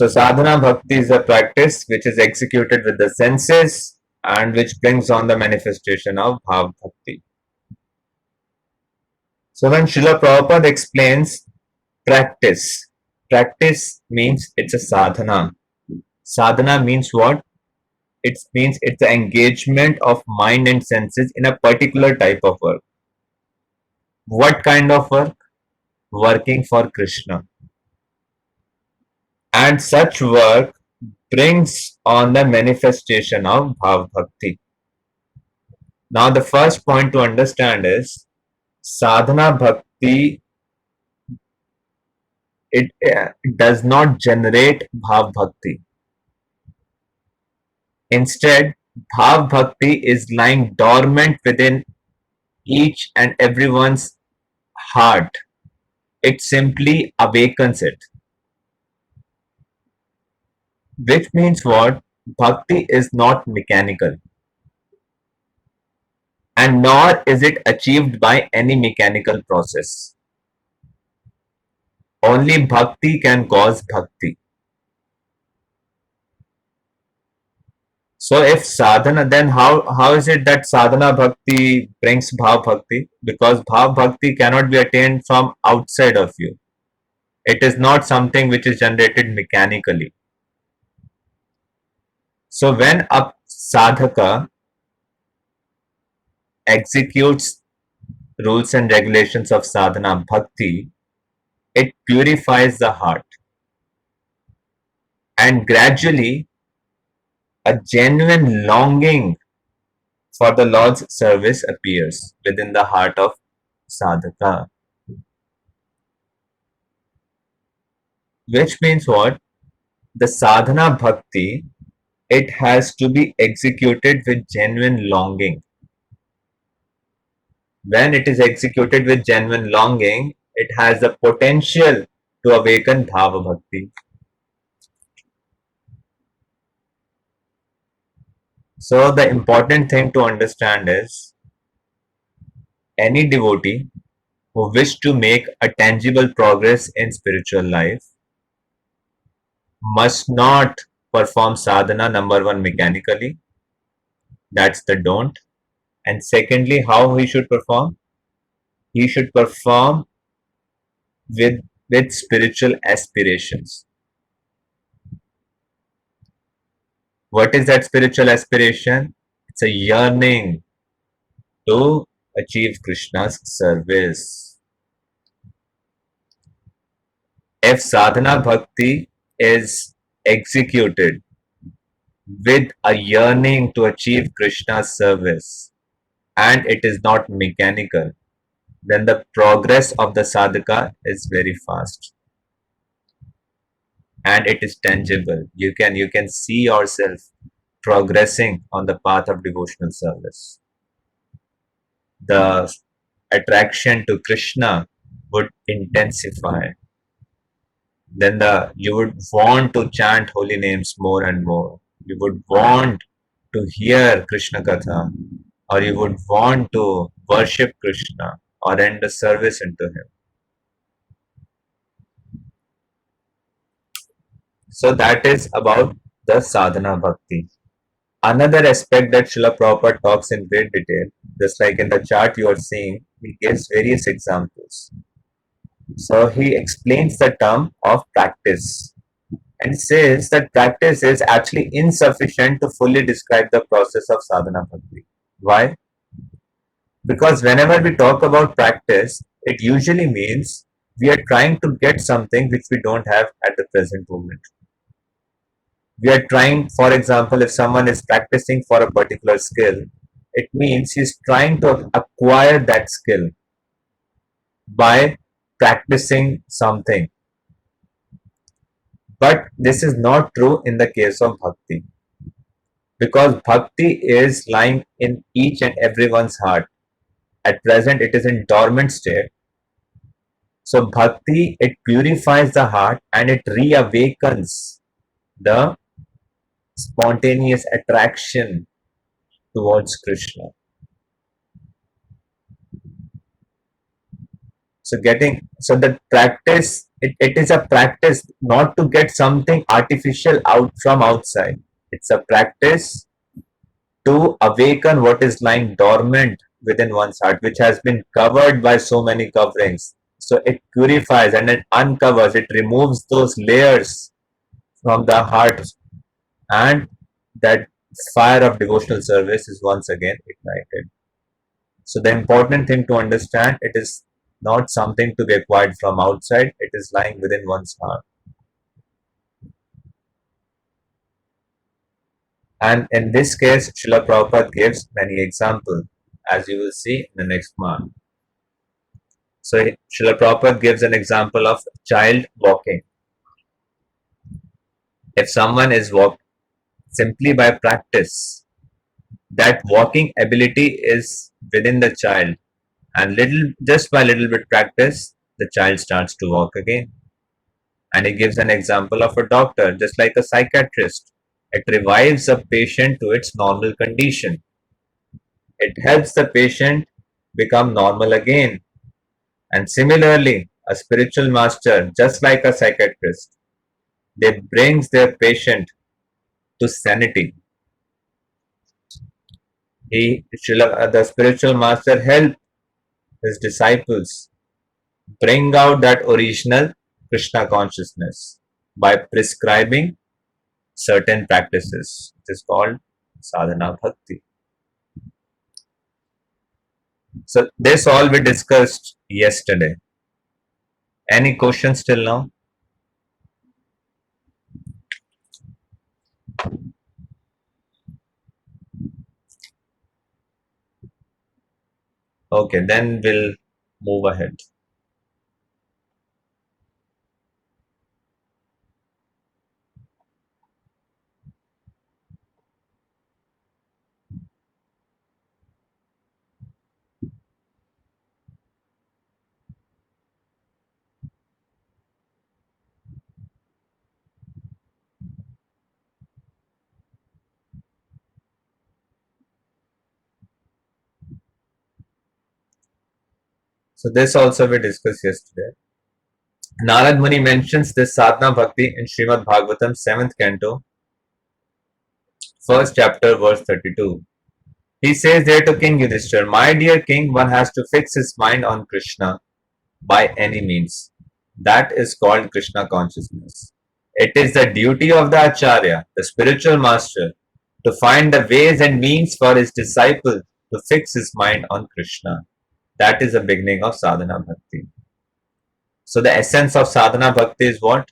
So sadhana bhakti is a practice which is executed with the senses and which brings on the manifestation of bhav bhakti. So when Srila Prabhupada explains practice, practice means it's a sadhana. Sadhana means what? It means it's the engagement of mind and senses in a particular type of work. What kind of work? Working for Krishna. And such work brings on the manifestation of bhav bhakti. Now, the first point to understand is sadhana bhakti. It does not generate bhav bhakti. Instead, bhav bhakti is lying dormant within each and everyone's heart. It simply awakens it. Which means what? Bhakti is not mechanical, and nor is it achieved by any mechanical process. Only bhakti can cause bhakti. So if sadhana, then how is it that sadhana bhakti brings bhav bhakti? Because bhav bhakti cannot be attained from outside of you. It is not something which is generated mechanically. So when a sadhaka executes rules and regulations of sadhana bhakti, it purifies the heart, and gradually a genuine longing for the Lord's service appears within the heart of sadhaka. Which means what? The sadhana bhakti, it has to be executed with genuine longing. When it is executed with genuine longing, it has the potential to awaken bhava bhakti. So the important thing to understand is any devotee who wish to make a tangible progress in spiritual life must not perform sadhana number one mechanically. That's the don't. And secondly, how he should perform? He should perform with with spiritual aspirations. What is that spiritual aspiration? It's a yearning to achieve Krishna's service. If sadhana bhakti is executed with a yearning to achieve Krishna's service and it is not mechanical, then the progress of the sadhaka is very fast and it is tangible. You can see yourself progressing on the path of devotional service. The attraction to Krishna would intensify. Then you would want to chant holy names more and more. You would want to hear Krishna Katha, or you would want to worship Krishna or render service unto him. So that is about the sadhana bhakti. Another aspect that Srila Prabhupada talks in great detail, just like in the chart you are seeing, he gives various examples. So he explains the term of practice and says that practice is actually insufficient to fully describe the process of sadhana bhakti. Why? Because whenever we talk about practice, it usually means we are trying to get something which we don't have at the present moment. We are trying, for example, if someone is practicing for a particular skill, it means he's trying to acquire that skill by practicing something. But this is not true in the case of bhakti, because bhakti is lying in each and everyone's heart. At present, it is in dormant state. So bhakti, it purifies the heart and it reawakens the spontaneous attraction towards Krishna. So the practice, it is a practice not to get something artificial out from outside. It's a practice to awaken what is lying dormant within one's heart, which has been covered by so many coverings. So it purifies and it uncovers, it removes those layers from the heart, and that fire of devotional service is once again ignited. So the important thing to understand, it is not something to be acquired from outside, it is lying within one's heart. And in this case, Srila Prabhupada gives many examples, as you will see in the next month. So Srila Prabhupada gives an example of a child walking. If someone is walked simply by practice, that walking ability is within the child, and just by little bit practice, the child starts to walk again. And he gives an example of a doctor, just like a psychiatrist. It revives a patient to its normal condition. It helps the patient become normal again. And similarly, a spiritual master, just like a psychiatrist, they brings their patient to sanity. The spiritual master help his disciples bring out that original Krishna consciousness by prescribing certain practices. It is called sadhana bhakti. So this all we discussed yesterday. Any questions till now? Okay, then we'll move ahead. So this also we discussed yesterday. Narad Muni mentions this sadhana bhakti in Srimad Bhagavatam 7th canto, first chapter, verse 32. He says there to King Yudhishthir, my dear king, one has to fix his mind on Krishna by any means. That is called Krishna consciousness. It is the duty of the Acharya, the spiritual master, to find the ways and means for his disciple to fix his mind on Krishna. That is the beginning of sadhana bhakti. So the essence of sadhana bhakti is what?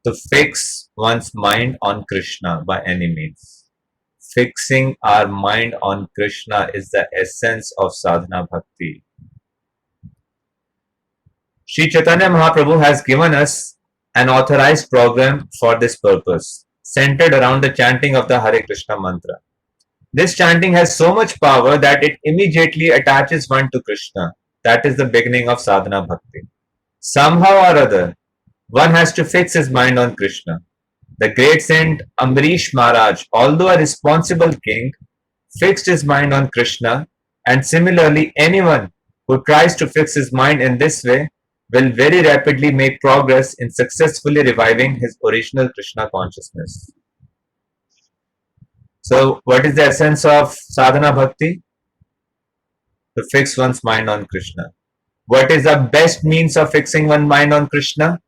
To fix one's mind on Krishna by any means. Fixing our mind on Krishna is the essence of sadhana bhakti. Sri Chaitanya Mahaprabhu has given us an authorized program for this purpose, centered around the chanting of the Hare Krishna mantra. This chanting has so much power that it immediately attaches one to Krishna. That is the beginning of sadhana bhakti. Somehow or other, one has to fix his mind on Krishna. The great saint Ambarish Maharaj, although a responsible king, fixed his mind on Krishna, and similarly, anyone who tries to fix his mind in this way will very rapidly make progress in successfully reviving his original Krishna consciousness. So, what is the essence of sadhana bhakti? To fix one's mind on Krishna. What is the best means of fixing one's mind on Krishna?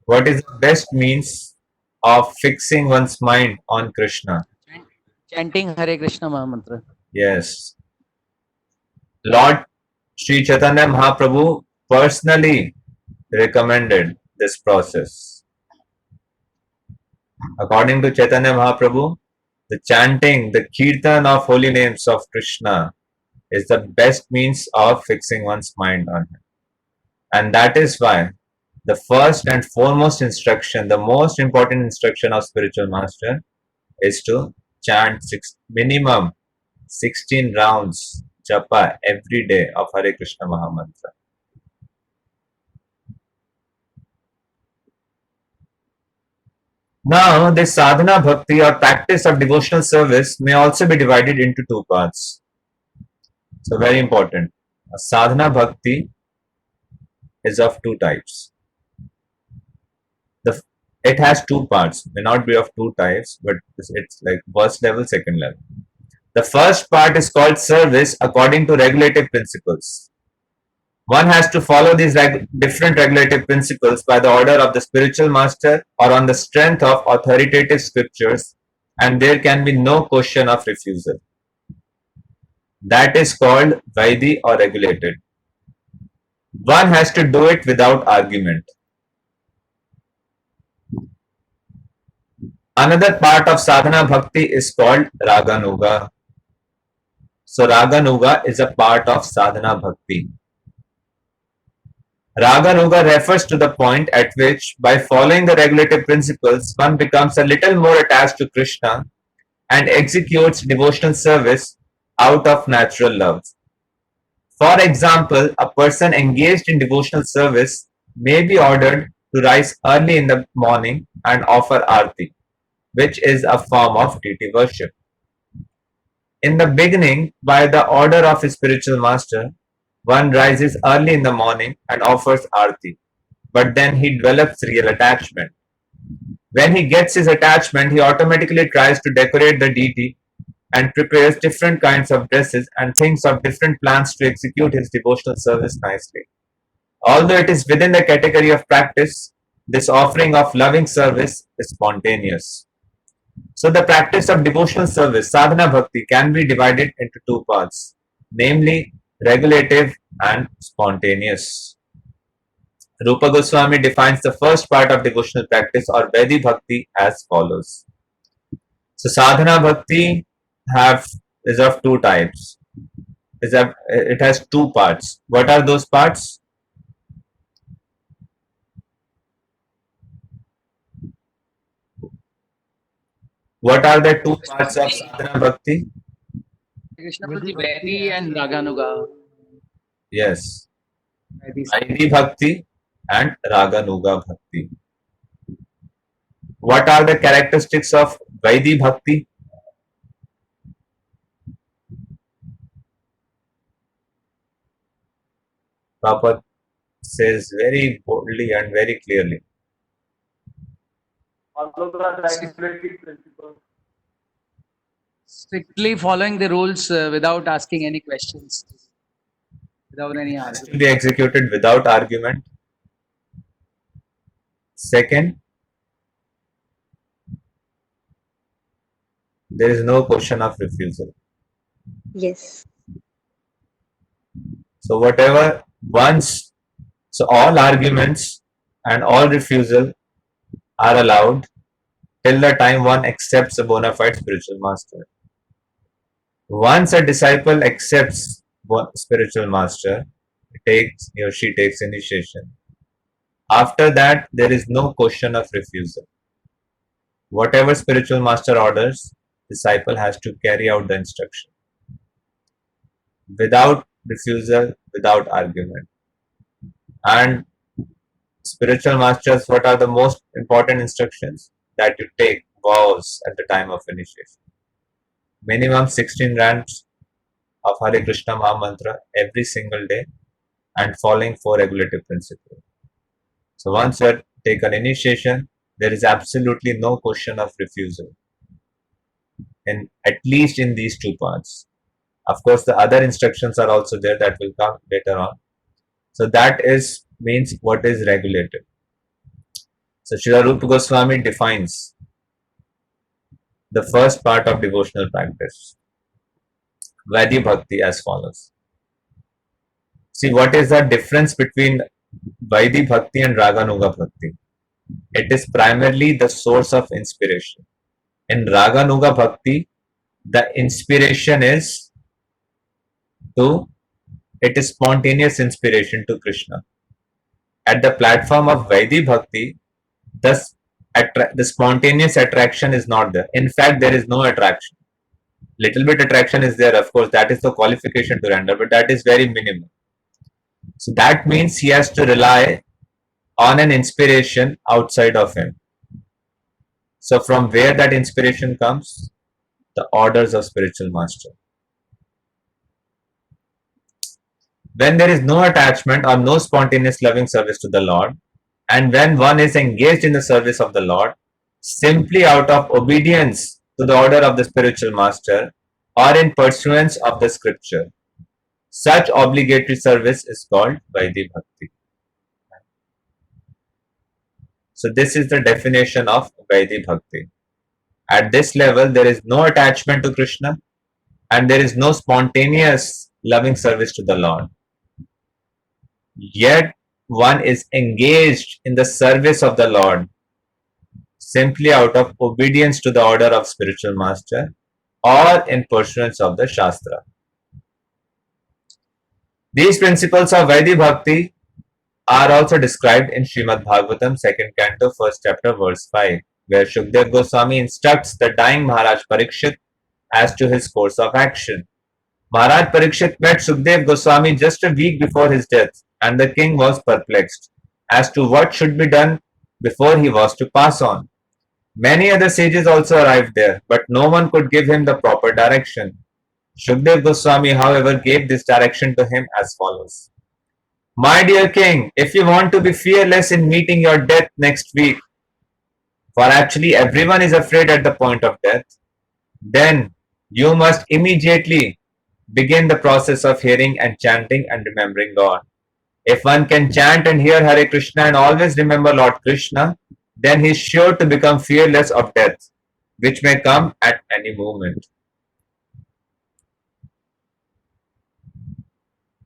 What is the best means of fixing one's mind on Krishna? Chanting Hare Krishna Mahamantra. Yes. Lord Sri Chaitanya Mahaprabhu personally recommended this process. According to Chaitanya Mahaprabhu, the chanting, the kirtan of holy names of Krishna is the best means of fixing one's mind on him. And that is why the first and foremost instruction, the most important instruction of spiritual master is to chant minimum 16 rounds japa every day of Hare Krishna Mahamantra. Now, this sadhana bhakti or practice of devotional service may also be divided into two parts. So, very important. A sadhana bhakti is of two types. The it has two parts, may not be of two types, but it's like first level, second level. The first part is called service according to regulative principles. One has to follow these different regulative principles by the order of the spiritual master or on the strength of authoritative scriptures, and there can be no question of refusal. That is called Vaidhi or regulated. One has to do it without argument. Another part of sadhana bhakti is called Raganuga. So Raganuga is a part of sadhana bhakti. Raganuga refers to the point at which, by following the regulative principles, one becomes a little more attached to Krishna and executes devotional service out of natural love. For example, a person engaged in devotional service may be ordered to rise early in the morning and offer arti, which is a form of deity worship. In the beginning, by the order of his spiritual master, one rises early in the morning and offers arti, but then he develops real attachment. When he gets his attachment, he automatically tries to decorate the deity and prepares different kinds of dresses and thinks of different plans to execute his devotional service nicely. Although it is within the category of practice, this offering of loving service is spontaneous. So the practice of devotional service, sadhana bhakti, can be divided into two parts, namely regulative and spontaneous. Rupa Goswami defines the first part of devotional practice or Vaidhi bhakti as follows. So sadhana bhakti have is of two types. It has two parts. What are those parts? What are the two parts of sadhana bhakti? Krishna Vaidhi and Raganuga. Yes, Vaidhi bhakti and Raganuga bhakti. What are the characteristics of Vaidhi bhakti? Prabhupada says very boldly and very clearly. Follow the regulative principles. Strictly following the rules without asking any questions, without any Has to argument. be executed without argument. Second, there is no question of refusal. Yes. So whatever once, so all arguments and all refusal are allowed till the time one accepts a bona fide spiritual master. Once a disciple accepts spiritual master, he or she takes initiation. After that, there is no question of refusal. Whatever spiritual master orders, disciple has to carry out the instruction without refusal, without argument. And spiritual masters, what are the most important instructions? That you take vows at the time of initiation. Minimum 16 rounds of Hare Krishna Maha Mantra every single day and following four regulative principles. So once you have taken initiation, there is absolutely no question of refusal, in at least in these two parts. Of course, the other instructions are also there that will come later on. So that is means what is regulated. So Srila Rupa Goswami defines the first part of devotional practice, Vaidhi Bhakti, as follows. See, what is the difference between Vaidhi Bhakti and Raganuga Bhakti? It is primarily the source of inspiration. In Raganuga Bhakti, the inspiration is it is spontaneous inspiration to Krishna. At the platform of Vaidhi Bhakti, the spontaneous attraction is not there. In fact, there is no attraction. Little bit attraction is there, of course, that is the qualification to render, but that is very minimal. So that means he has to rely on an inspiration outside of him. So from where that inspiration comes? The orders of spiritual master. When there is no attachment or no spontaneous loving service to the Lord, and when one is engaged in the service of the Lord, simply out of obedience to the order of the spiritual master or in pursuance of the scripture, such obligatory service is called Vaidhi Bhakti. So this is the definition of Vaidhi Bhakti. At this level, there is no attachment to Krishna and there is no spontaneous loving service to the Lord. Yet one is engaged in the service of the Lord simply out of obedience to the order of spiritual master or in pursuance of the Shastra. These principles of Vaidhi Bhakti are also described in Srimad Bhagavatam, 2nd Canto, 1st chapter, verse 5, where Shukdev Goswami instructs the dying Maharaj Parikshit as to his course of action. Maharaj Parikshit met Shukdev Goswami just a week before his death, and the king was perplexed as to what should be done before he was to pass on. Many other sages also arrived there, but no one could give him the proper direction. Shukdev Goswami, however, gave this direction to him as follows. My dear king, if you want to be fearless in meeting your death next week, for actually everyone is afraid at the point of death, then you must immediately begin the process of hearing and chanting and remembering God. If one can chant and hear Hare Krishna and always remember Lord Krishna, then he is sure to become fearless of death, which may come at any moment.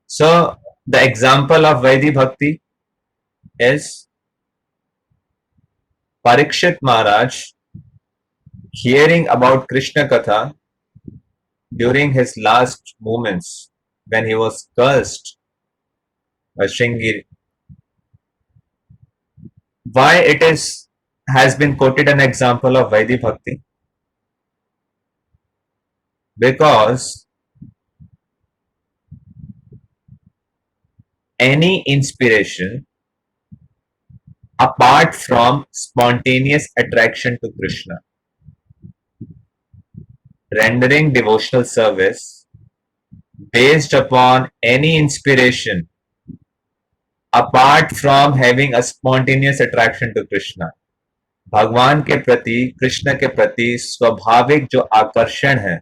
So, the example of Vaidhi Bhakti is Parikshit Maharaj hearing about Krishna Katha during his last moments when he was cursed by Shringiri. Why it has been quoted an example of Vaidhi Bhakti? Because any inspiration apart from spontaneous attraction to Krishna, rendering devotional service based upon any inspiration apart from having a spontaneous attraction to Krishna, भगवान के प्रति, कृष्ण के प्रति स्वाभाविक जो आकर्षण है,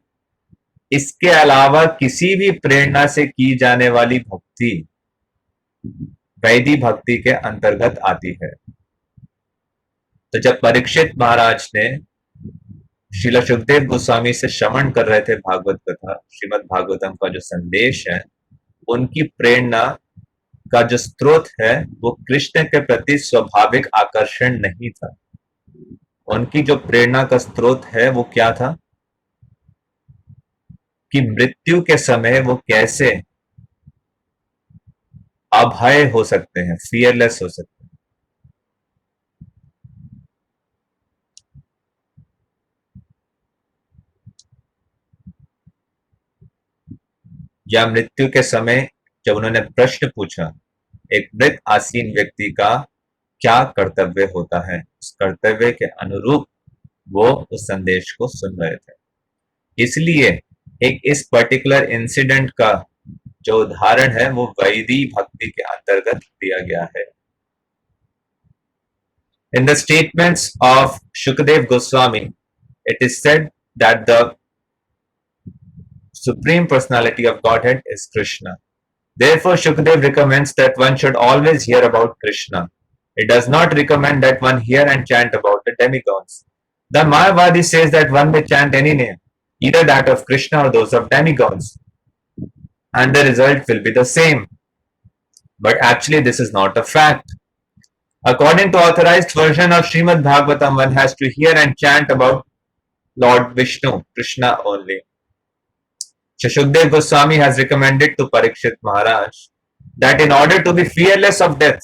इसके अलावा किसी भी प्रेरणा से की जाने वाली भक्ति वैधि भक्ति के अंतर्गत आती है। तो जब परीक्षित महाराज ने श्रील सुखदेव गोस्वामी से श्रवण कर रहे थे भागवत कथा, श्रीमद् भागवतम का जो संदेश है, उनकी प्रेरणा का जो स्रोत है वो कृष्ण के प्रति स्वाभाविक आकर्षण नहीं था। उनकी जो प्रेरणा का स्रोत है वो क्या था कि मृत्यु के समय वो कैसे अभय हो सकते हैं, फियरलेस हो सकते हैं। या मृत्यु के समय जब उन्होंने प्रश्न पूछा एक मृत आसीन व्यक्ति का क्या कर्तव्य होता है, उस कर्तव्य के अनुरूप वो उस संदेश को सुन रहे थे। इसलिए एक इस पर्टिकुलर इंसिडेंट का जो उदाहरण है वो वैधि भक्ति के अंतर्गत दिया गया है। In the statements of Shukdev Goswami, it is said that the Supreme Personality of Godhead is Krishna. Therefore, Shukdev recommends that one should always hear about Krishna. It does not recommend that one hear and chant about the demigods. The Mayavadi says that one may chant any name, either that of Krishna or those of demigods, and the result will be the same. But actually, this is not a fact. According to authorized version of Srimad Bhagavatam, one has to hear and chant about Lord Vishnu, Krishna only. So Shukdev Goswami has recommended to Parikshit Maharaj that in order to be fearless of death,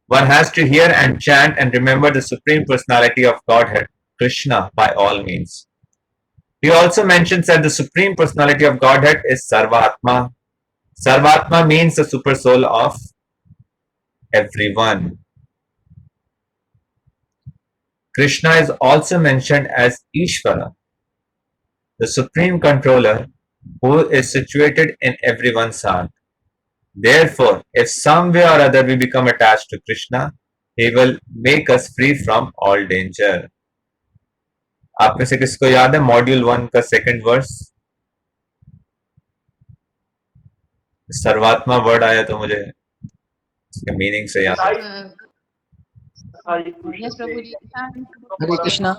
one has to hear and chant and remember the Supreme Personality of Godhead, Krishna, by all means. He also mentions that the Supreme Personality of Godhead is Sarvatma. Sarvatma means the super soul of everyone. Krishna is also mentioned as Ishvara, the supreme controller who is situated in everyone's heart. Therefore, if some way or other we become attached to Krishna, he will make us free from all danger. आप में से किसको याद है module 1 का second verse? सर्वात्मा word आया तो मुझे इसके मीनिंग से याद है. Yes, Prabhuji. Hare Krishna.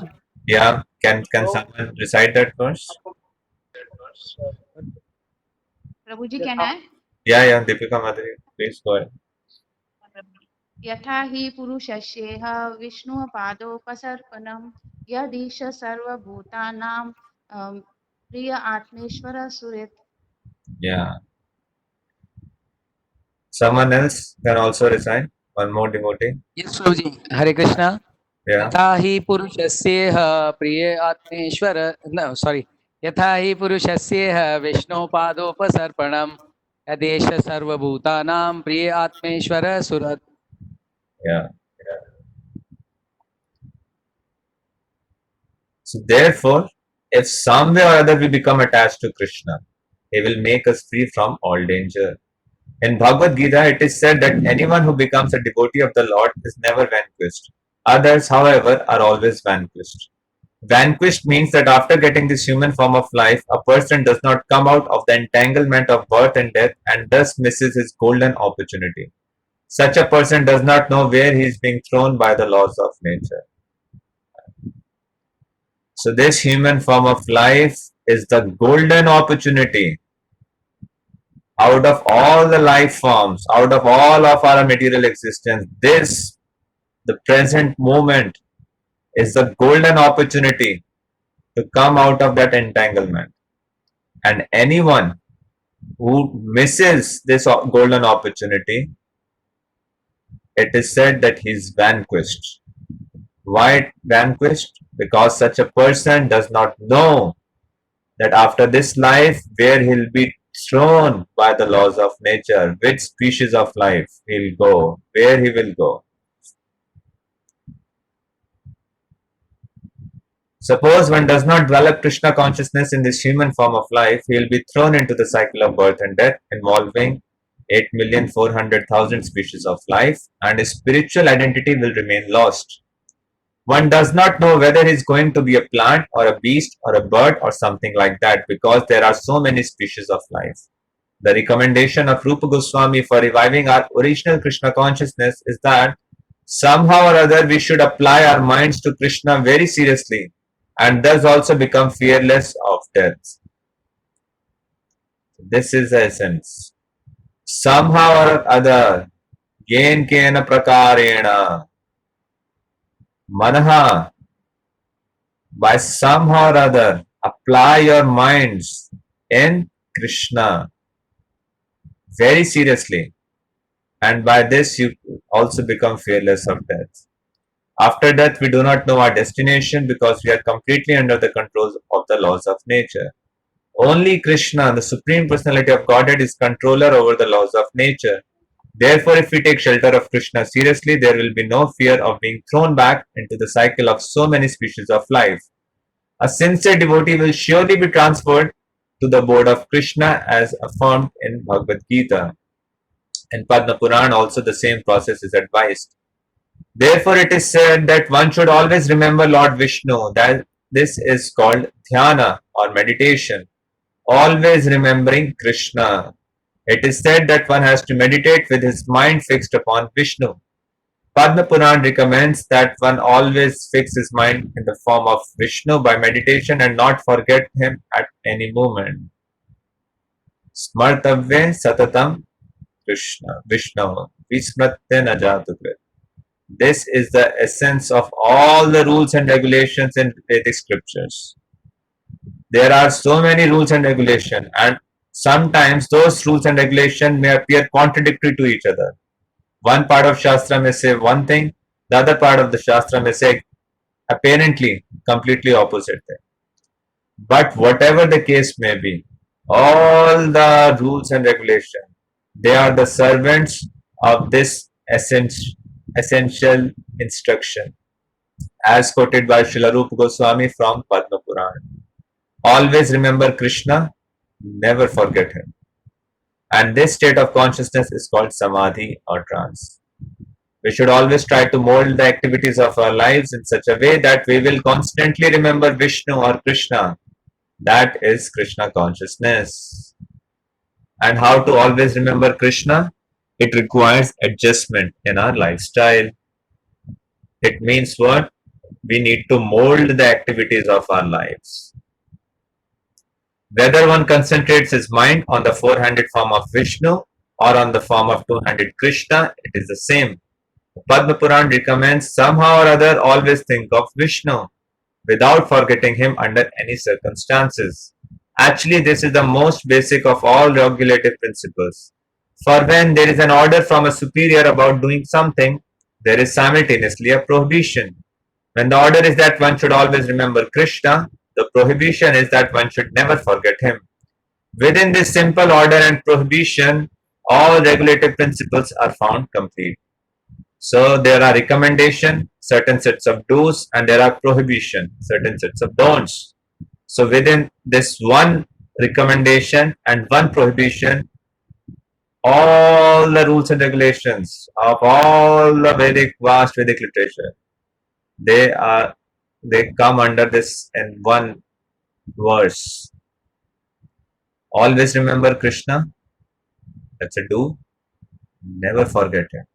Yeah, can someone recite that verse? Prabhuji, can I? Yeah, Deepika Madhuri, please go ahead. यथा हि पुरुषस्येह विष्णुः पादोपसर्पणं यदीश सर्वभूतानां प्रिय आत्मेश्वर सुरेत. Yeah. Someone else can also recite. One more devotee. Yes, Prabhuji. Hare Krishna. Yeah. यथा हि पुरुषस्येह प्रिये आत्मेश्वर no sorry यथा हि पुरुषस्येह विष्णुपादोपसर्पणं यदेष सर्वभूतानां प्रिय आत्मेश्वर Surat. Yeah. So therefore, if some way or other we become attached to Krishna, he will make us free from all danger. In Bhagavad Gita, it is said that anyone who becomes a devotee of the Lord is never vanquished. Others, however, are always vanquished. Vanquished means that after getting this human form of life, a person does not come out of the entanglement of birth and death and thus misses his golden opportunity. Such a person does not know where he is being thrown by the laws of nature. So this human form of life is the golden opportunity. Out of all the life forms, out of all of our material existence, this, the present moment, is the golden opportunity to come out of that entanglement. And anyone who misses this golden opportunity, it is said that he is vanquished. Why vanquished? Because such a person does not know that after this life, where he'll be thrown by the laws of nature, which species of life he'll go, where he will go. Suppose one does not develop Krishna consciousness in this human form of life, he will be thrown into the cycle of birth and death involving 8,400,000 species of life, and his spiritual identity will remain lost. One does not know whether he is going to be a plant or a beast or a bird or something like that, because there are so many species of life. The recommendation of Rupa Goswami for reviving our original Krishna consciousness is that somehow or other we should apply our minds to Krishna very seriously and thus also become fearless of death. This is the essence. Somehow or other, yen kena prakarena, manaha, by somehow or other, apply your minds in Krishna very seriously, and by this you also become fearless of death. After death, we do not know our destination because we are completely under the controls of the laws of nature. Only Krishna, the Supreme Personality of Godhead, is controller over the laws of nature. Therefore, if we take shelter of Krishna seriously, there will be no fear of being thrown back into the cycle of so many species of life. A sincere devotee will surely be transferred to the abode of Krishna as affirmed in Bhagavad Gita. In Padma Puran also the same process is advised. Therefore, it is said that one should always remember Lord Vishnu, that this is called dhyana or meditation, always remembering Krishna. It is said that one has to meditate with his mind fixed upon Vishnu. Padma Puran recommends that one always fix his mind in the form of Vishnu by meditation and not forget him at any moment. Smartavya satatam Krishna, Vishnu, vismratya na jatukrit. This is the essence of all the rules and regulations in Vedic scriptures. There are so many rules and regulations, and sometimes those rules and regulations may appear contradictory to each other. One part of Shastra may say one thing, the other part of the Shastra may say apparently completely opposite thing. But whatever the case may be, all the rules and regulations, they are the servants of this essential instruction. as quoted by Srila Rupa Goswami from Padma Purana. Always remember Krishna, never forget him. And this state of consciousness is called samadhi or trance. We should always try to mold the activities of our lives in such a way that we will constantly remember Vishnu or Krishna. That is Krishna consciousness. And how to always remember Krishna? It requires adjustment in our lifestyle. It means what? We need to mold the activities of our lives. Whether one concentrates his mind on the four-handed form of Vishnu or on the form of two-handed Krishna, it is the same. Padma Puran recommends somehow or other always think of Vishnu without forgetting him under any circumstances. Actually, this is the most basic of all regulative principles. For when there is an order from a superior about doing something, there is simultaneously a prohibition. When the order is that one should always remember Krishna, the prohibition is that one should never forget him. Within this simple order and prohibition, all regulative principles are found complete. So there are recommendation, certain sets of do's, and there are prohibition, certain sets of don'ts. So within this one recommendation and one prohibition, all the rules and regulations of all the vast Vedic literature, they come under this in one verse. Always remember Krishna. That's a do. Never forget him.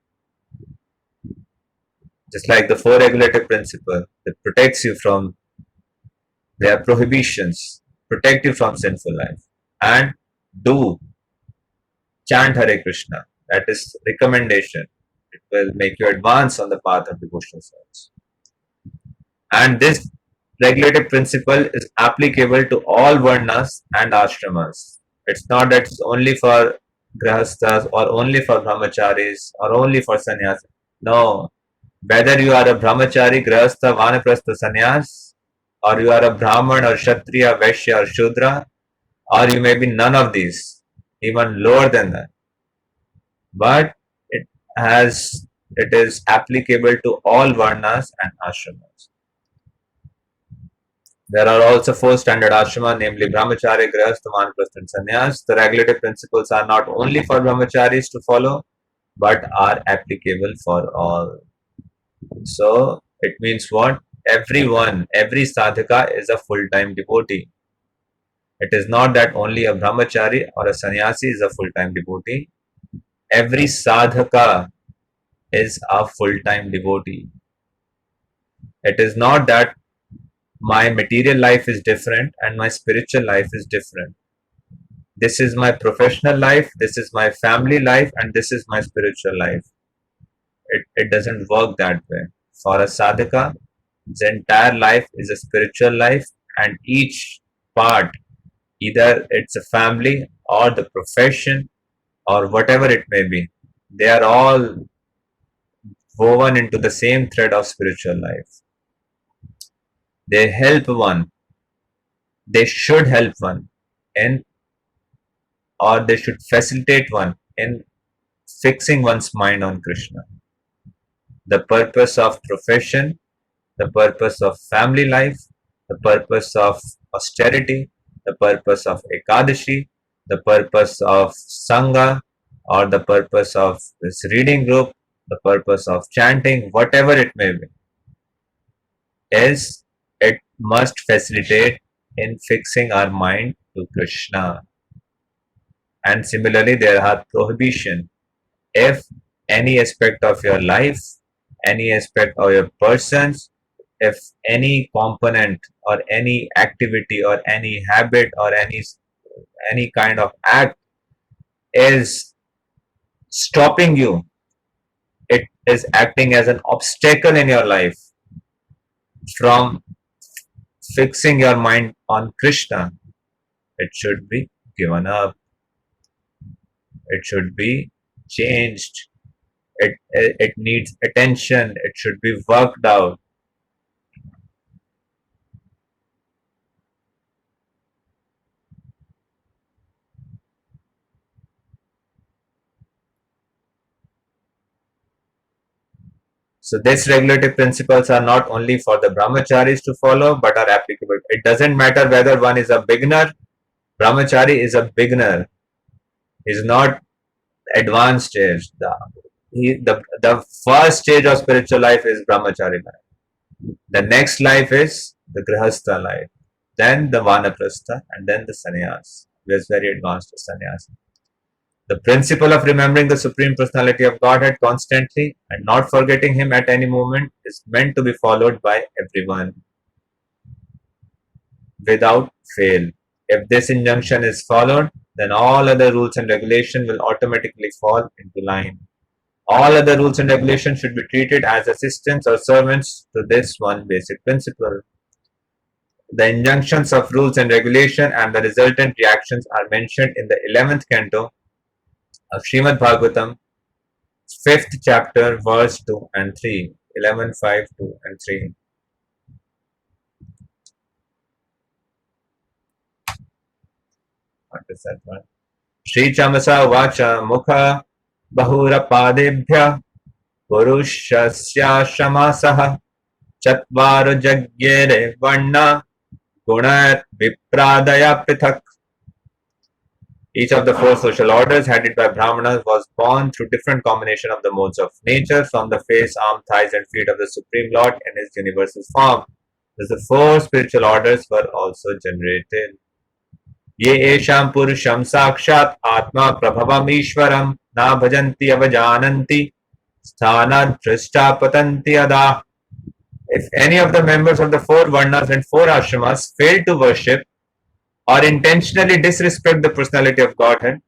Just like the four regulative principle that protects you from their prohibitions, protect you from sinful life. And do chant Hare Krishna. That is recommendation. It will make you advance on the path of devotional service. And this regulative principle is applicable to all varnas and ashramas. It's not that it's only for grahasthas or only for brahmacharis or only for sannyas. No. Whether you are a brahmachari, grahastha, vanaprastha, sannyas, or you are a brahman or kshatriya, vaishya or shudra, or you may be none of these, even lower than that. But it is applicable to all varnas and ashramas. There are also four standard ashrama, namely brahmachari, grahastha, vanaprastha and sannyas. The regulative principles are not only for brahmacharis to follow, but are applicable for all. So it means what? Everyone, every sadhaka is a full-time devotee. It is not that only a brahmachari or a sannyasi is a full-time devotee. Every sadhaka is a full-time devotee. It is not that my material life is different and my spiritual life is different. This is my professional life, this is my family life, and this is my spiritual life. It doesn't work that way. For a sadhaka, his entire life is a spiritual life, and each part, either it's a family or the profession or whatever it may be, they are all woven into the same thread of spiritual life. They help one, they should help one in, or they should facilitate one in fixing one's mind on Krishna. The purpose of profession, the purpose of family life, the purpose of austerity, the purpose of Ekadashi, the purpose of Sangha, or the purpose of this reading group, the purpose of chanting, whatever it may be, is it must facilitate in fixing our mind to Krishna. And similarly, there are prohibition. If any aspect of your life, any aspect of your persons, if any component or any activity or any habit or any kind of act is stopping you, it is acting as an obstacle in your life from fixing your mind on Krishna, it should be given up. It should be changed. It needs attention. It should be worked out. So these regulative principles are not only for the brahmacharis to follow, but are applicable. It doesn't matter whether one is a beginner. Brahmachari is a beginner. He's not advanced stage. The first stage of spiritual life is brahmachari life. The next life is the grihastha life. Then the vanaprastha, and then the sannyas, which is very advanced sannyas. The principle of remembering the Supreme Personality of Godhead constantly and not forgetting Him at any moment is meant to be followed by everyone without fail. If this injunction is followed, then all other rules and regulations will automatically fall into line. All other rules and regulations should be treated as assistants or servants to this one basic principle. The injunctions of rules and regulation and the resultant reactions are mentioned in the 11th canto of Srimad Bhagavatam, 5th chapter, verse 2 and 3. 11, 5, 2 and 3. What is that one? Shri Chamasa Vacha Mukha Bahura Padebhya Purushasya Shamasaha Chatvaru Jagyere Varna Gunat Vipradaya Prithak. Each of the four social orders headed by Brahmanas was born through different combination of the modes of nature from the face, arm, thighs and feet of the Supreme Lord in His universal form. Thus the four spiritual orders were also generated. Ye esham purusham sakshat atma prabhavam ishwaram na bhajanti avajananti sthana drishta patanti ada. If any of the members of the four varnas and four ashramas fail to worship or intentionally disrespect the personality of Godhead,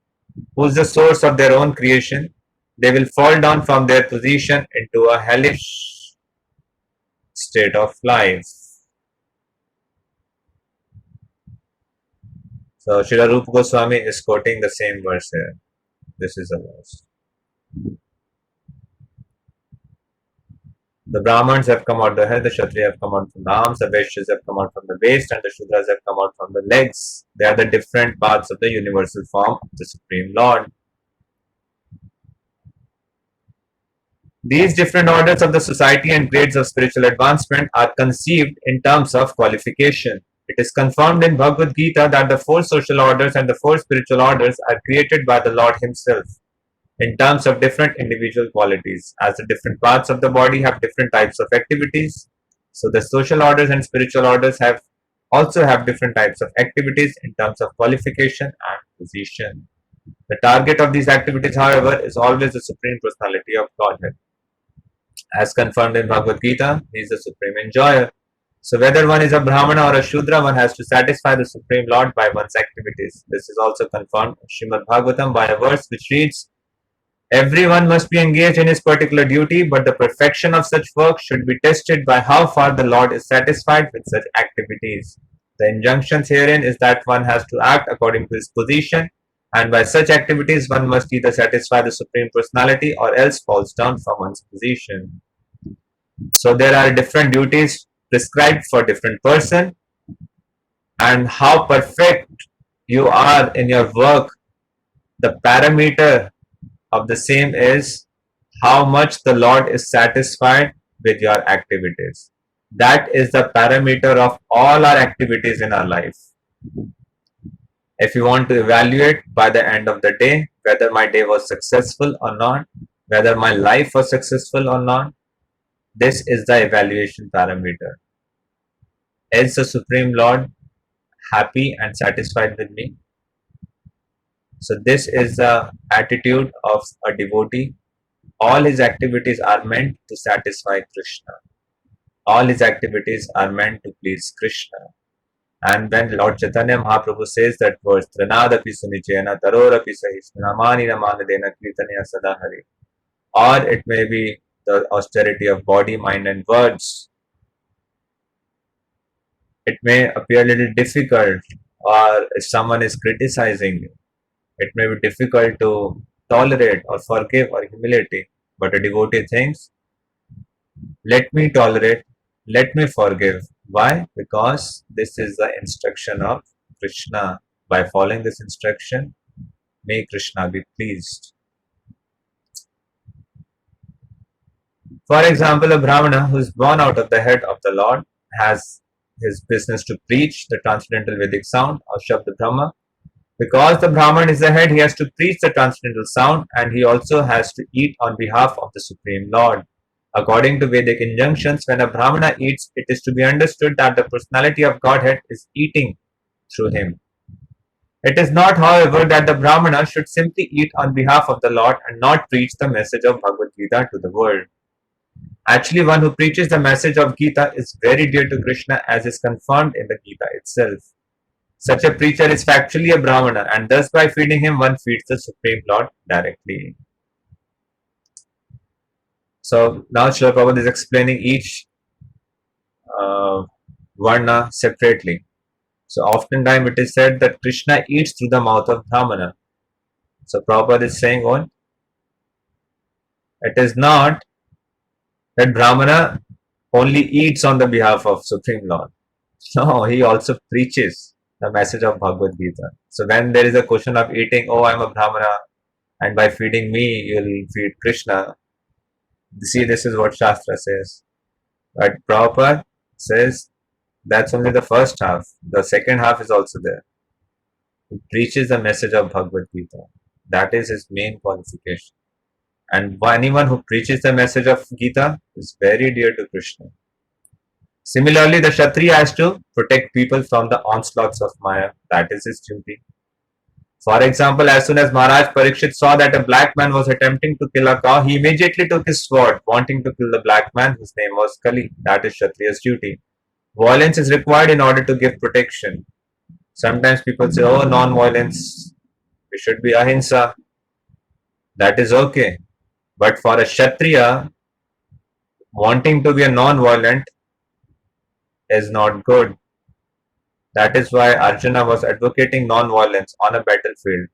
who is the source of their own creation, they will fall down from their position into a hellish state of life. So Srila Rupa Goswami is quoting the same verse here. This is the verse. The Brahmins have come out the head, the Kshatriya have come out from the arms, the Vaishyas have come out from the waist, and the Shudras have come out from the legs. They are the different parts of the universal form of the Supreme Lord. These different orders of the society and grades of spiritual advancement are conceived in terms of qualification. It is confirmed in Bhagavad Gita that the four social orders and the four spiritual orders are created by the Lord Himself in terms of different individual qualities. As the different parts of the body have different types of activities, so the social orders and spiritual orders also have different types of activities in terms of qualification and position. The target of these activities, however, is always the Supreme Personality of Godhead. As confirmed in Bhagavad Gita, He is the Supreme Enjoyer. So whether one is a Brahmana or a Shudra, one has to satisfy the Supreme Lord by one's activities. This is also confirmed in Srimad Bhagavatam by a verse which reads, everyone must be engaged in his particular duty, but the perfection of such work should be tested by how far the Lord is satisfied with such activities. The injunctions herein is that one has to act according to his position, and by such activities one must either satisfy the Supreme Personality or else falls down from one's position. So there are different duties prescribed for different person, and how perfect you are in your work, the parameter of the same is how much the Lord is satisfied with your activities. That is the parameter of all our activities in our life. If you want to evaluate by the end of the day whether my day was successful or not, whether my life was successful or not, this is the evaluation parameter. Is the Supreme Lord happy and satisfied with me? So this is the attitude of a devotee. All his activities are meant to satisfy Krishna. All his activities are meant to please Krishna. And when Lord Chaitanya Mahaprabhu says that verse, Tranadapi sunichena tarorapi sahisna mani namanadena kirtanya sadahari, or it may be the austerity of body, mind and words, it may appear a little difficult, or if someone is criticizing you, it may be difficult to tolerate or forgive or humility. But a devotee thinks, let me tolerate, let me forgive. Why? Because this is the instruction of Krishna. By following this instruction, may Krishna be pleased. For example, a Brahmana who is born out of the head of the Lord has his business to preach the transcendental Vedic sound of Shabda Brahma. Because the Brahman is the head, he has to preach the transcendental sound and he also has to eat on behalf of the Supreme Lord. According to Vedic injunctions, when a Brahmana eats, it is to be understood that the personality of Godhead is eating through him. It is not, however, that the Brahmana should simply eat on behalf of the Lord and not preach the message of Bhagavad Gita to the world. Actually, one who preaches the message of Gita is very dear to Krishna as is confirmed in the Gita itself. Such a preacher is factually a Brahmana and thus by feeding him one feeds the Supreme Lord directly. So now Srila Prabhupada is explaining each Varna separately. So oftentimes it is said that Krishna eats through the mouth of Brahmana. So Prabhupada is saying what? It is not that Brahmana only eats on the behalf of Supreme Lord. No, he also preaches the message of Bhagavad Gita. So when there is a question of eating, oh, I'm a Brahmana and by feeding me, you'll feed Krishna. See, this is what Shastra says. But Prabhupada says that's only the first half. The second half is also there. He preaches the message of Bhagavad Gita. That is his main qualification. And anyone who preaches the message of Gita is very dear to Krishna. Similarly, the Kshatriya has to protect people from the onslaughts of Maya. That is his duty. For example, as soon as Maharaj Parikshit saw that a black man was attempting to kill a cow, he immediately took his sword, wanting to kill the black man whose name was Kali. That is Kshatriya's duty. Violence is required in order to give protection. Sometimes people say, oh, non-violence, we should be ahimsa. That is okay. But for a Kshatriya, wanting to be a non-violent is not good. That is why Arjuna was advocating non-violence on a battlefield.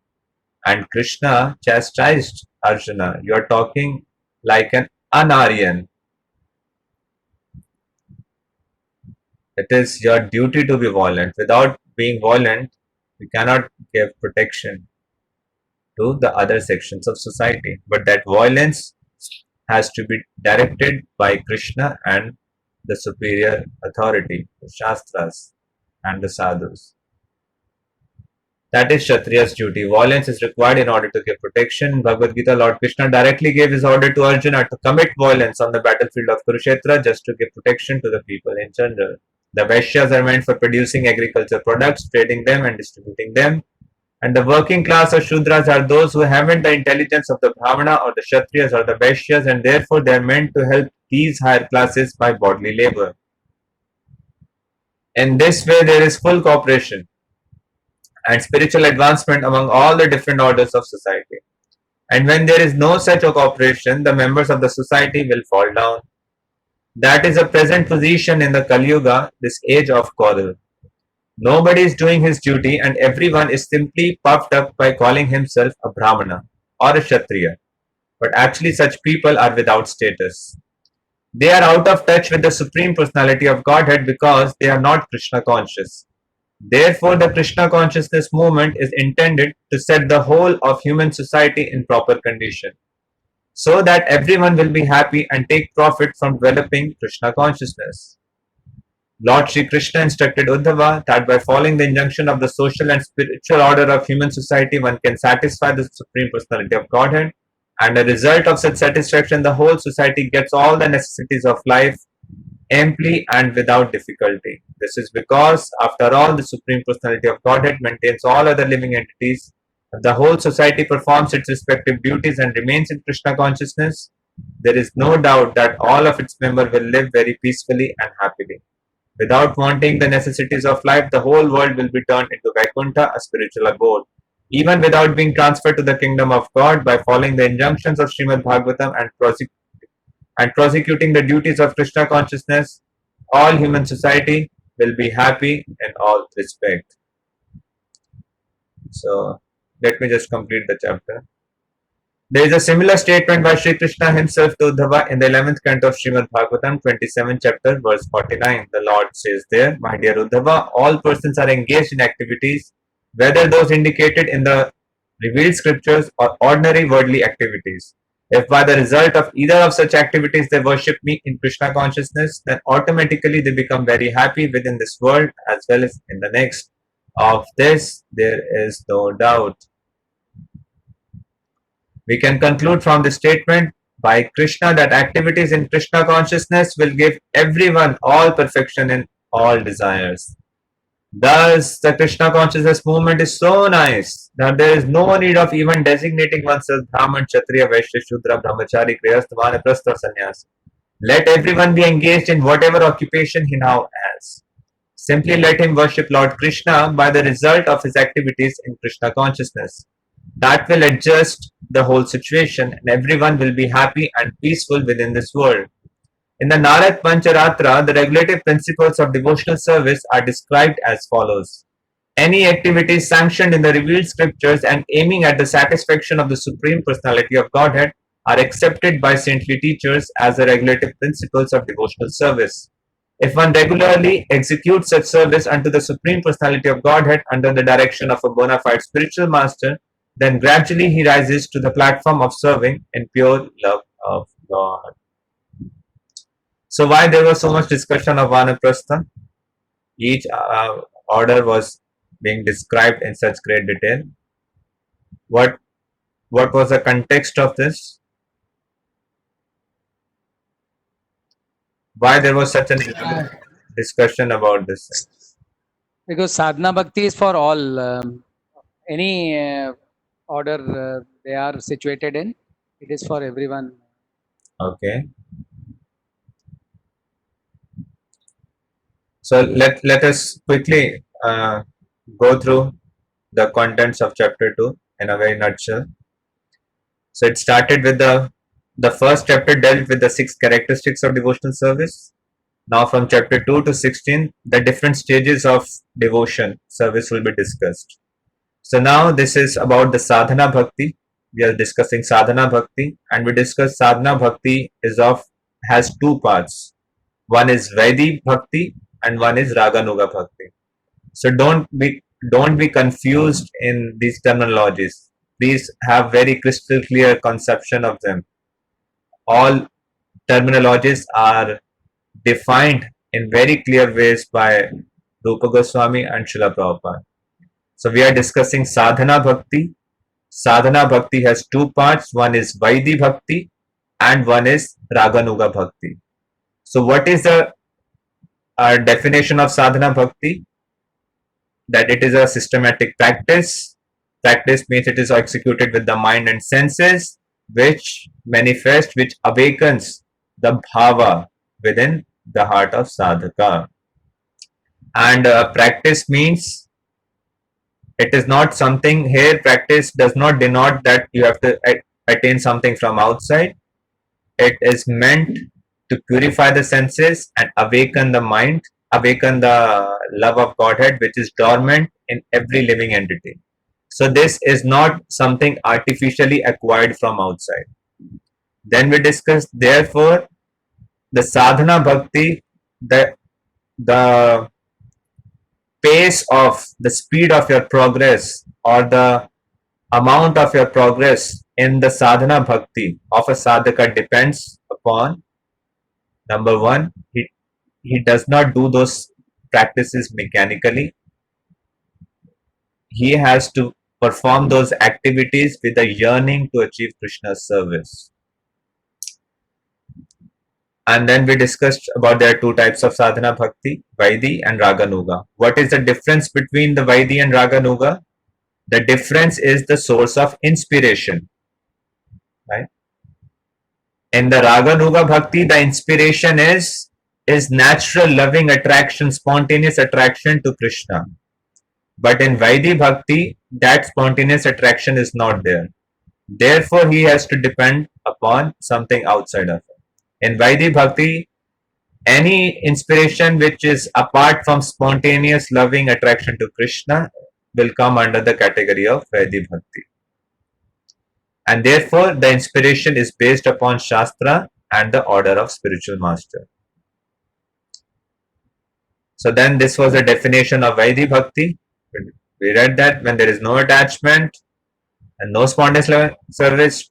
And Krishna chastised Arjuna. You are talking like an Anaryan. It is your duty to be violent. Without being violent, you cannot give protection to the other sections of society. But that violence has to be directed by Krishna and the superior authority, the Shastras and the sadhus. That is Kshatriya's duty. Violence is required in order to give protection. In Bhagavad Gita, Lord Krishna directly gave his order to Arjuna to commit violence on the battlefield of Kurukshetra just to give protection to the people in general. The Vaishyas are meant for producing agriculture products, trading them and distributing them. And the working class or Shudras are those who haven't the intelligence of the Brahmana or the Kshatriyas or the Vaishyas, and therefore they are meant to help these higher classes by bodily labor. In this way, there is full cooperation and spiritual advancement among all the different orders of society. And when there is no such cooperation, the members of the society will fall down. That is a present position in the Kali Yuga, this age of quarrel. Nobody is doing his duty and everyone is simply puffed up by calling himself a Brahmana or a Kshatriya. But actually such people are without status. They are out of touch with the Supreme Personality of Godhead because they are not Krishna conscious. Therefore, the Krishna consciousness movement is intended to set the whole of human society in proper condition, so that everyone will be happy and take profit from developing Krishna consciousness. Lord Sri Krishna instructed Uddhava that by following the injunction of the social and spiritual order of human society, one can satisfy the Supreme Personality of Godhead, and a result of such satisfaction, the whole society gets all the necessities of life amply and without difficulty. This is because, after all, the Supreme Personality of Godhead maintains all other living entities. If the whole society performs its respective duties and remains in Krishna consciousness, there is no doubt that all of its members will live very peacefully and happily. Without wanting the necessities of life, the whole world will be turned into Vaikuntha, a spiritual abode. Even without being transferred to the kingdom of God, by following the injunctions of Srimad Bhagavatam and prosecuting the duties of Krishna consciousness, all human society will be happy in all respect. So, let me just complete the chapter. There is a similar statement by Sri Krishna himself to Uddhava in the 11th canto of Srimad Bhagavatam, 27th chapter, verse 49. The Lord says there, My dear Uddhava, all persons are engaged in activities, whether those indicated in the revealed scriptures or ordinary worldly activities. If by the result of either of such activities they worship me in Krishna consciousness, then automatically they become very happy within this world as well as in the next. Of this, there is no doubt. We can conclude from this statement by Krishna that activities in Krishna consciousness will give everyone all perfection in all desires. Thus, the Krishna consciousness movement is so nice that there is no need of even designating oneself Brahman, Kshatriya, Vaishya, Shudra, Brahmachari, Grihastha, Vanaprastha, or Sannyasi. Let everyone be engaged in whatever occupation he now has. Simply let him worship Lord Krishna by the result of his activities in Krishna consciousness. That will adjust the whole situation and everyone will be happy and peaceful within this world. In the Narad Pancharatra, the regulative principles of devotional service are described as follows. Any activities sanctioned in the revealed scriptures and aiming at the satisfaction of the Supreme Personality of Godhead are accepted by saintly teachers as the regulative principles of devotional service. If one regularly executes such service unto the Supreme Personality of Godhead under the direction of a bona fide spiritual master, then gradually he rises to the platform of serving in pure love of God. So why there was so much discussion of Vanaprastha? Each order was being described in such great detail. What was the context of this? Why there was such an discussion about this? Because sadhana bhakti is for all. Any order they are situated in, it is for everyone. Okay. So let us quickly go through the contents of chapter 2 in a very nutshell. So it started with the first chapter dealt with the 6 characteristics of devotional service. Now from chapter 2 to 16, the different stages of devotion service will be discussed. So now this is about the sadhana bhakti. We are discussing sadhana bhakti, and we discuss sadhana bhakti has 2 parts. One is Vaidhi bhakti and one is Raganuga bhakti. So don't be confused in these terminologies. Please have very crystal clear conception of them. All terminologies are defined in very clear ways by Rupa Goswami and Srila Prabhupada. So we are discussing sadhana bhakti. Sadhana bhakti has 2 parts. One is Vaidhi bhakti and one is Raganuga bhakti. So what is the definition of sadhana bhakti? That it is a systematic practice. Practice means it is executed with the mind and senses, which awakens the bhava within the heart of sadhaka. And practice means it is not something here. Practice does not denote that you have to attain something from outside. It is meant to purify the senses and awaken the mind, awaken the love of Godhead, which is dormant in every living entity. So this is not something artificially acquired from outside. Then we discussed, therefore, the sadhana bhakti, the pace of the speed of your progress or the amount of your progress in the sadhana bhakti of a sadhaka depends upon, number one, he does not do those practices mechanically. He has to perform those activities with a yearning to achieve Krishna's service. And then we discussed about there are 2 types of sadhana bhakti, Vaidhi and Raganuga. What is the difference between the Vaidhi and Raganuga? The difference is the source of inspiration. Right? In the Raganuga bhakti, the inspiration is natural loving attraction, spontaneous attraction to Krishna. But in Vaidhi bhakti, that spontaneous attraction is not there. Therefore, he has to depend upon something outside of him. In Vaidhi bhakti, any inspiration which is apart from spontaneous loving attraction to Krishna will come under the category of Vaidhi bhakti. And therefore, the inspiration is based upon Shastra and the order of spiritual master. So then this was a definition of Vaidhi bhakti. We read that when there is no attachment and no spontaneous service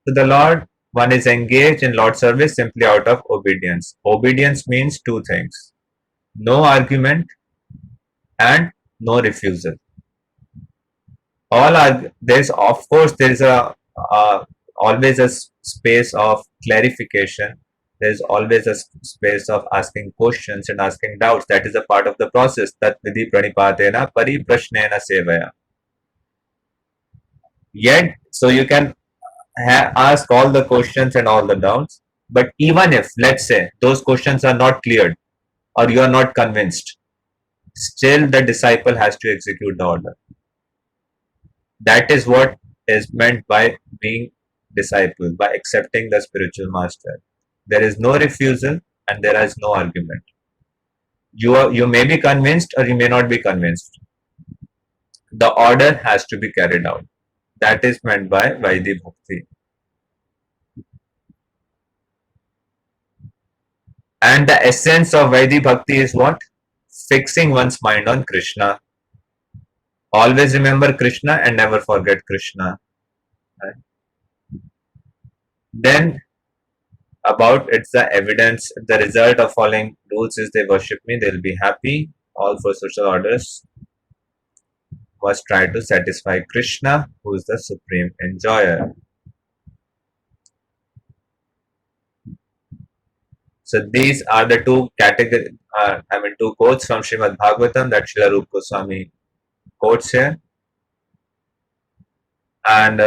to the Lord, one is engaged in Lord service simply out of obedience. Obedience means two things: no argument and no refusal. All are there's of course there's uh, always a space of clarification. There's always a space of asking questions and asking doubts. That is a part of the process. Tat vidhi pranipadena pariprashnena sevaya. Yet, so you can ask all the questions and all the doubts. But even if, let's say, those questions are not cleared or you are not convinced, still the disciple has to execute the order. That is what is meant by being disciple, by accepting the spiritual master. There is no refusal and there is no argument. You may be convinced or you may not be convinced. The order has to be carried out. That is meant by Vaidhi Bhakti. And the essence of Vaidhi Bhakti is what? Fixing one's mind on Krishna. Always remember Krishna and never forget Krishna. Right? Then about it's the evidence, the result of following rules is they worship me, they'll be happy. All four social orders must try to satisfy Krishna, who is the supreme enjoyer. So these are the two two quotes from Srimad Bhagavatam that Srila Rupa Goswami quotes here. And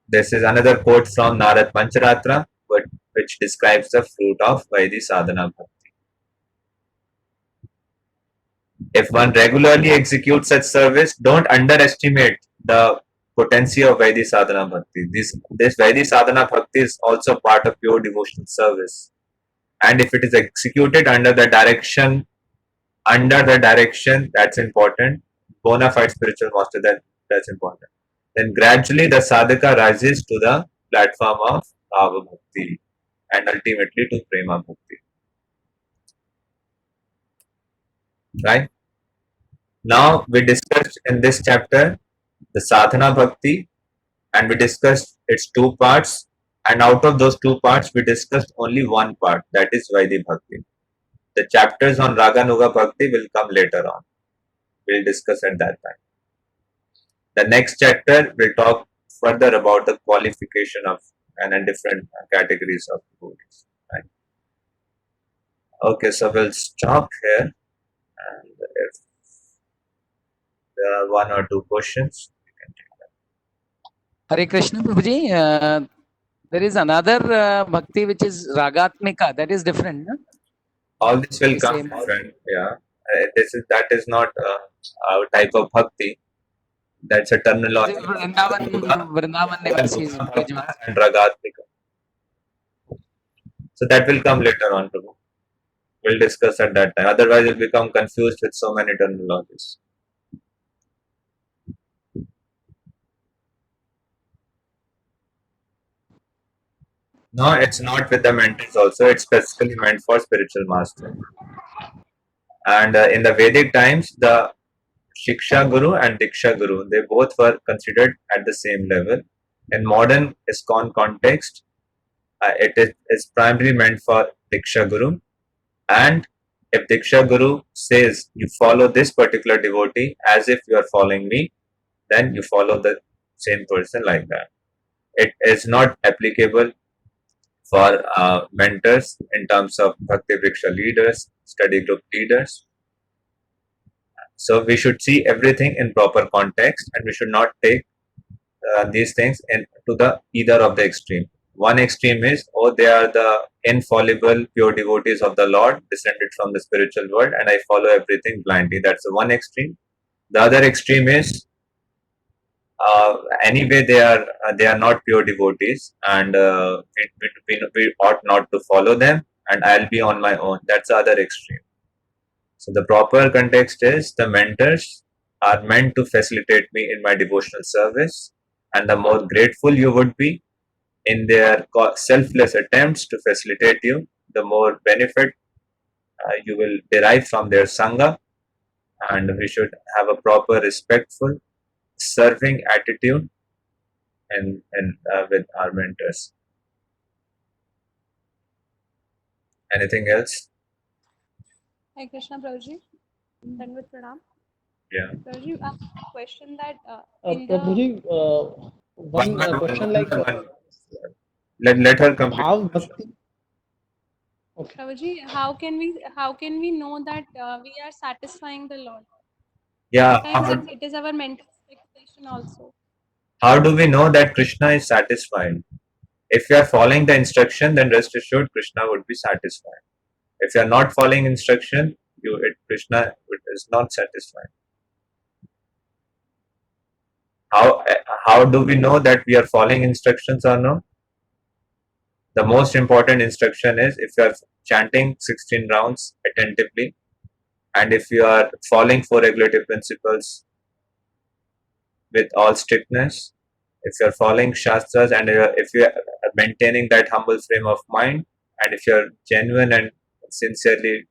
this is another quote from Narad Pancharatra, which describes the fruit of Vaidhi Sadhana Bhakti. If one regularly executes such service, don't underestimate the potency of Vaidhi Sadhana Bhakti. This Vaidhi Sadhana Bhakti is also part of pure devotional service. And if it is executed under the direction, that's important. Bona fide spiritual master, that's important. Then gradually the sadhaka rises to the platform of Bhava Bhakti and ultimately to Prema Bhakti. Right? Now we discussed in this chapter the Sadhana Bhakti and we discussed its two parts, and out of those two parts we discussed only one part, that is Vaidhi Bhakti. The chapters on Raganuga Bhakti will come later on. We'll discuss at that time. The next chapter will talk further about the qualification of and different categories of devotees. Right? Okay, so we'll stop here, and if there are one or two questions, you can take them. Hare Krishna, Prabhuji. There is another bhakti which is Ragatmika. That is different, no? All this will The come, same. friend. Yeah, that is not our type of bhakti. That's a terminology. Vrindavan never sees Brajvan. And Ragatmika. So that will come later on, Prabhu. We'll discuss at that time. Otherwise, you'll become confused with so many terminologies. No, it's not with the mentors also. It's specifically meant for spiritual master. And in the Vedic times, the Shiksha Guru and Diksha Guru, they both were considered at the same level. In modern ISKCON context, it is primarily meant for Diksha Guru. And if Diksha Guru says you follow this particular devotee as if you are following me, then you follow the same person like that. It is not applicable for mentors in terms of Bhakti Vriksha leaders, study group leaders. So we should see everything in proper context, and we should not take these things to the either of the extreme. One extreme is, they are the infallible pure devotees of the Lord, descended from the spiritual world, and I follow everything blindly. That's the one extreme. The other extreme is, anyway they are not pure devotees, and we ought not to follow them, and I'll be on my own. That's the other extreme. So the proper context is the mentors are meant to facilitate me in my devotional service, and the more grateful you would be in their selfless attempts to facilitate you, the more benefit you will derive from their sangha, and we should have a proper respectful serving attitude and with our mentors. Anything else? Hi Krishna Prabhuji, Dandavat Pranam. Yeah. Prabhuji, I have a question that in the Prabhuji, one question like Let her complete. Bhav Bhakti. Okay. Prabhuji, how can we know that we are satisfying the Lord? Yeah. Sometimes it is our mental expectation also. How do we know that Krishna is satisfied? If you are following the instruction, then rest assured Krishna would be satisfied. If you are not following instruction, Krishna is not satisfied. How do we know that we are following instructions or no? The most important instruction is if you are chanting 16 rounds attentively, and if you are following four regulative principles with all strictness, if you are following shastras, and if you are maintaining that humble frame of mind, and if you are genuine and sincerely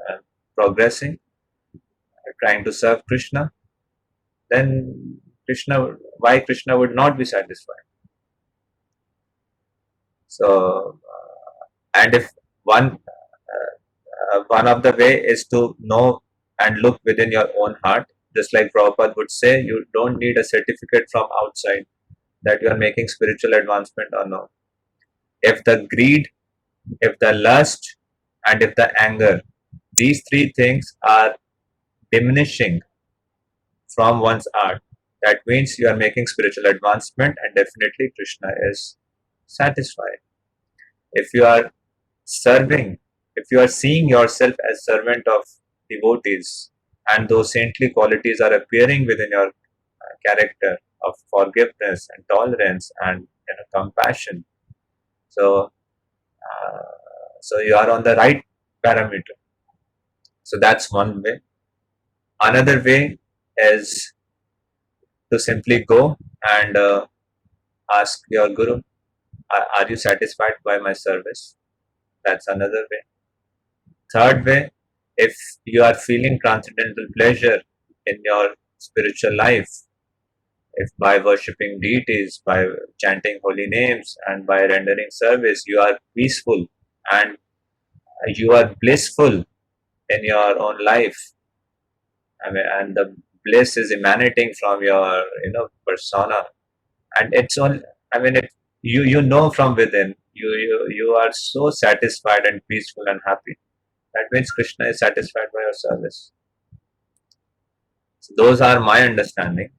uh, progressing, trying to serve Krishna, then why Krishna would not be satisfied? So, and if one of the way is to know and look within your own heart, just like Prabhupada would say, you don't need a certificate from outside that you are making spiritual advancement or no. If the greed, if the lust, and if the anger, these three things are diminishing from one's heart, that means you are making spiritual advancement, and definitely Krishna is satisfied. If you are serving, if you are seeing yourself as servant of devotees, and those saintly qualities are appearing within your character of forgiveness and tolerance and compassion, so you are on the right parameter. So that's one way. Another way is to simply go and ask your guru, are you satisfied by my service? That's another way. Third way, if you are feeling transcendental pleasure in your spiritual life, if by worshipping deities, by chanting holy names, and by rendering service, you are peaceful and you are blissful in your own life, and the bliss is emanating from your persona, and it's all. You know from within, you are so satisfied and peaceful and happy. That means Krishna is satisfied by your service. So those are my understanding,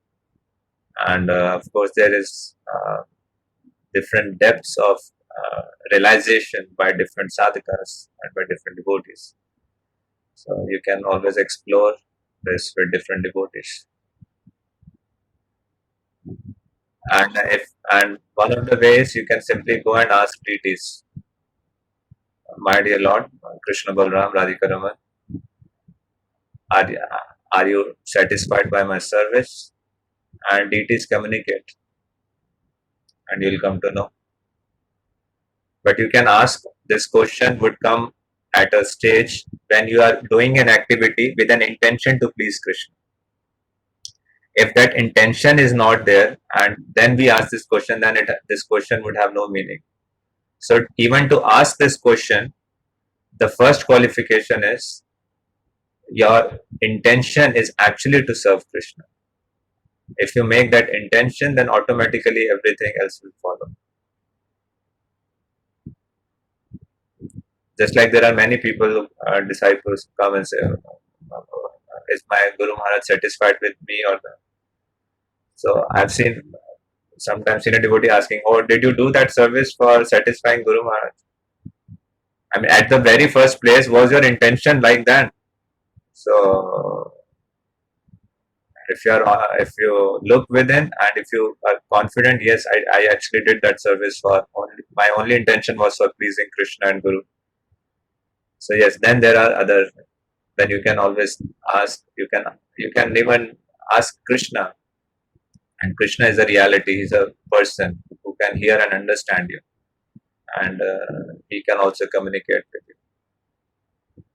and of course there is different depths of realization by different sadhakas and by different devotees. So you can always explore this with different devotees. And one of the ways you can simply go and ask deities, my dear Lord, Krishna Balram, Radhika Raman, are, are you satisfied by my service? And deities communicate, and you'll come to know. But you can ask, this question would come at a stage when you are doing an activity with an intention to please Krishna. If that intention is not there, and then we ask this question, then this question would have no meaning. So even to ask this question, the first qualification is your intention is actually to serve Krishna. If you make that intention, then automatically everything else will follow. Just like there are many people, disciples come and say, is my Guru Maharaj satisfied with me or not? So I've sometimes seen a devotee asking, oh, did you do that service for satisfying Guru Maharaj? I mean, at the very first place, was your intention like that? So if you look within, and if you are confident, yes, I actually did that service for my only intention was for pleasing Krishna and Guru. So yes, then there are other. Then you can always ask. You can even ask Krishna, and Krishna is a reality. He's a person who can hear and understand you, and he can also communicate with you.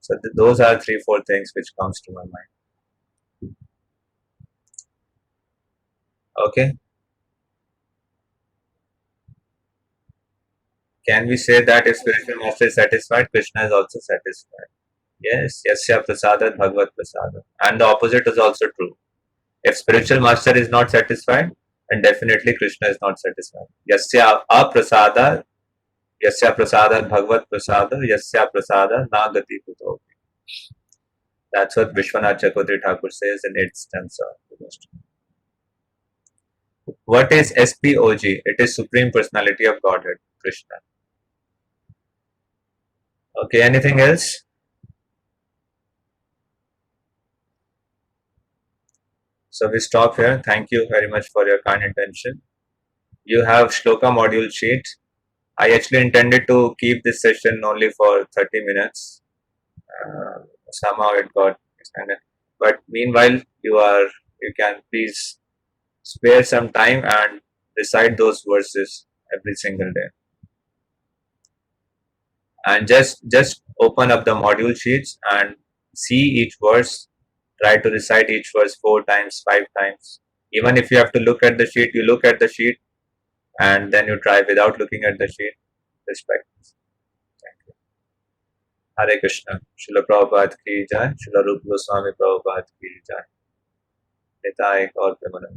So those are 3-4 things which comes to my mind. Okay. Can we say that if spiritual master is satisfied, Krishna is also satisfied? Yes, yasya prasadat bhagavad prasada. And the opposite is also true. If spiritual master is not satisfied, then definitely Krishna is not satisfied. Yasya aprasada, yasya prasadat bhagavad prasada, yasya prasada nagati kuto. That's what Vishwanath Chakravarti Thakur says in 8th stanza. What is SPOG? It is Supreme Personality of Godhead, Krishna. Okay, anything else? So we stop here. Thank you very much for your kind intention. You have Shloka module sheet. I actually intended to keep this session only for 30 minutes. Somehow it got extended. But meanwhile, you can please spare some time and recite those verses every single day. And just open up the module sheets and see each verse. Try to recite each verse 4 times, 5 times. Even if you have to look at the sheet, you look at the sheet and then you try without looking at the sheet. Respect. Thank you. Hare Krishna. Srila Prabhupada ki jai. Srila Rupa Goswami Prabhupada ki jai. Nitai Gaur Premanand.